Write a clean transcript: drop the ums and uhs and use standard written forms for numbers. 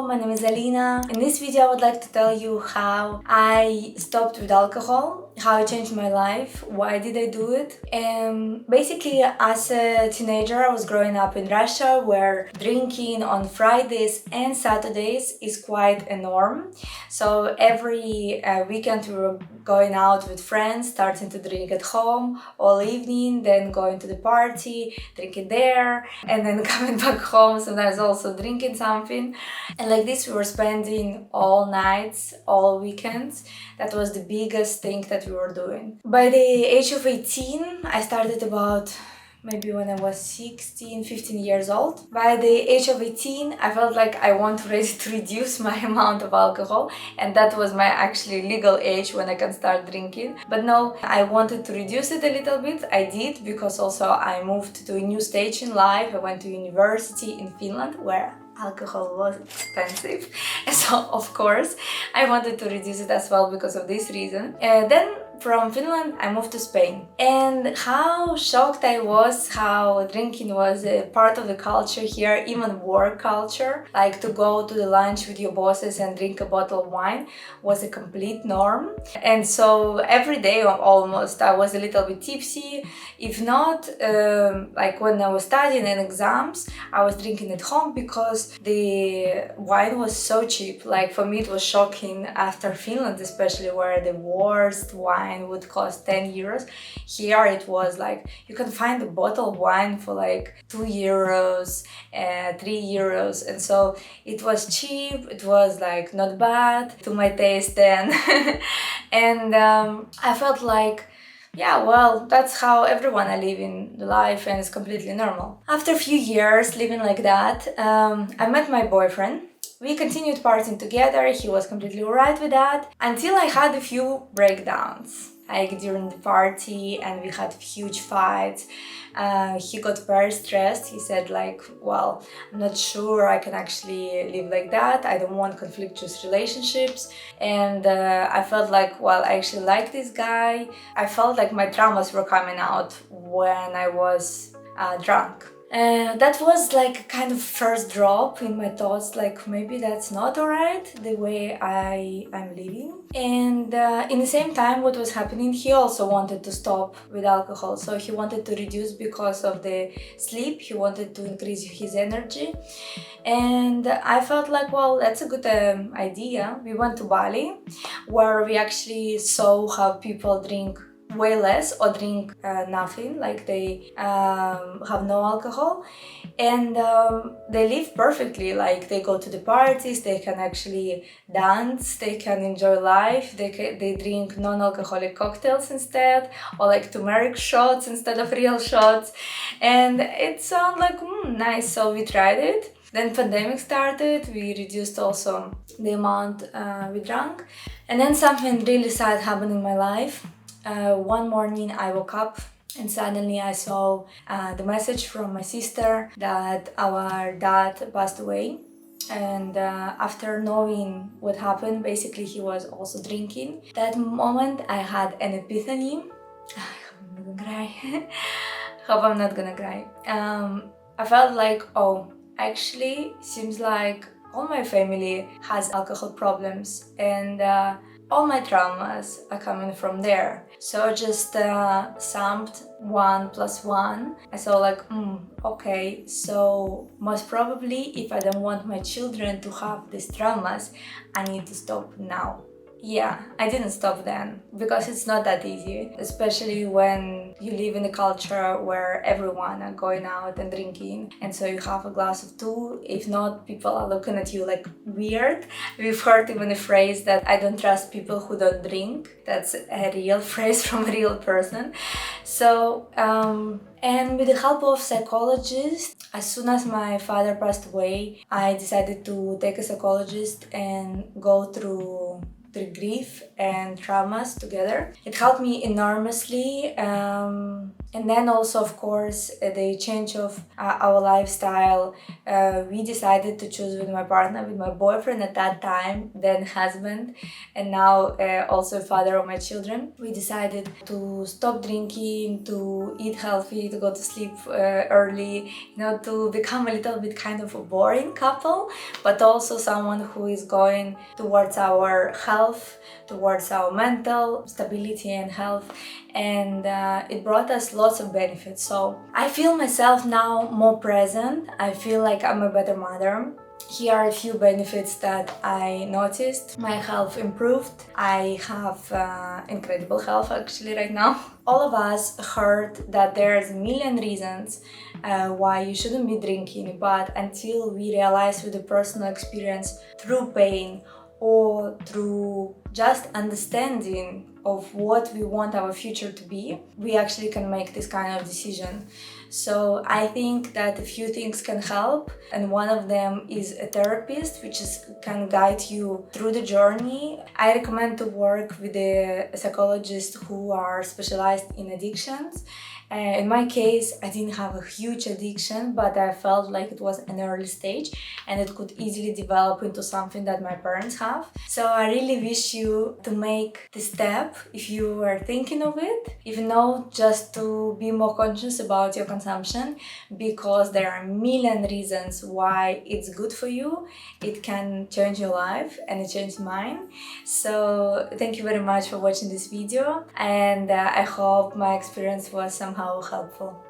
my name is Alina. In this video I would like to tell you how I stopped with alcohol, how it changed my life, why did I do it. Basically, as a teenager I was growing up in Russia, where drinking on Fridays and Saturdays is quite a norm. So every weekend we were going out with friends, starting to drink at home all evening, then going to the party, drinking there, and then coming back home, sometimes also drinking something. And like this we were spending all nights, all weekends. That was the biggest thing that we were doing. By the age of 18, I started about maybe when I was 16, 15 years old. By the age of 18, I felt like I wanted to reduce my amount of alcohol, and that was my actually legal age when I can start drinking. But no, I wanted to reduce it a little bit. I did, because also I moved to a new stage in life. I went to university in Finland, where alcohol was expensive, and so of course I wanted to reduce it as well because of this reason. Then from Finland I moved to Spain, and how shocked I was how drinking was a part of the culture here, even work culture. Like to go to the lunch with your bosses and drink a bottle of wine was a complete norm. And so every day almost I was a little bit tipsy. If not, like when I was studying in exams, I was drinking at home because the wine was so cheap. Like for me it was shocking after Finland, especially, where the worst wine would cost 10 euros. Here it was like you can find a bottle of wine for like 2 euros, 3 euros, and so it was cheap. It was like not bad to my taste then. And I felt like, yeah, well, that's how everyone are living the life, and it's completely normal. After a few years living like that, I met my boyfriend. We continued partying together. He was completely alright with that, until I had a few breakdowns, like during the party, and we had huge fights. He got very stressed. He said like, well, I'm not sure I can actually live like that. I don't want conflictuous relationships. And I felt like, well, I actually like this guy. I felt like my traumas were coming out when I was drunk. That was like kind of first drop in my thoughts, like maybe that's not alright the way I'm living. And in the same time what was happening, he also wanted to stop with alcohol. So he wanted to reduce because of the sleep. He wanted to increase his energy. And I felt like, well, that's a good idea. We went to Bali, where we actually saw how people drink way less or drink nothing, like they have no alcohol, and they live perfectly. Like they go to the parties, they can actually dance, they can enjoy life, they drink non-alcoholic cocktails instead, or like turmeric shots instead of real shots, and it sounded like nice. So we tried it. Then pandemic started, we reduced also the amount we drank, and then something really sad happened in my life. One morning I woke up and suddenly I saw the message from my sister that our dad passed away. And after knowing what happened, basically he was also drinking. That moment I had an epiphany. Hope I'm not gonna cry. I felt like, oh, actually seems like all my family has alcohol problems, and all my traumas are coming from there. So I just summed 1 + 1. I saw like, okay, so most probably if I don't want my children to have these traumas, I need to stop now. Yeah, I didn't stop then, because it's not that easy, especially when you live in a culture where everyone are going out and drinking, and so you have a glass of 2. If not, people are looking at you like weird. We've heard even a phrase that I don't trust people who don't drink. That's a real phrase from a real person. So and with the help of psychologists, as soon as my father passed away, I decided to take a psychologist and go through the grief and traumas together. It helped me enormously. And then also, of course, the change of our lifestyle. We decided to choose with my partner, with my boyfriend at that time, then husband, and now also father of my children. We decided to stop drinking, to eat healthy, to go to sleep early, to become a little bit kind of a boring couple, but also someone who is going towards our health, towards our mental stability and health. And it brought us lots of benefits. So I feel myself now more present. I feel like I'm a better mother. Here are a few benefits that I noticed. My health improved. I have incredible health actually right now. All of us heard that there's a million reasons why you shouldn't be drinking, but until we realize with the personal experience through pain or through just understanding of what we want our future to be, we actually can make this kind of decision. So I think that a few things can help, and one of them is a therapist, which can guide you through the journey. I recommend to work with a psychologist who are specialized in addictions. In my case, I didn't have a huge addiction, but I felt like it was an early stage and it could easily develop into something that my parents have. So I really wish you to make the step if you are thinking of it, even though just to be more conscious about your consumption, because there are a million reasons why it's good for you. It can change your life and it changed mine. So thank you very much for watching this video, and I hope my experience was somehow helpful.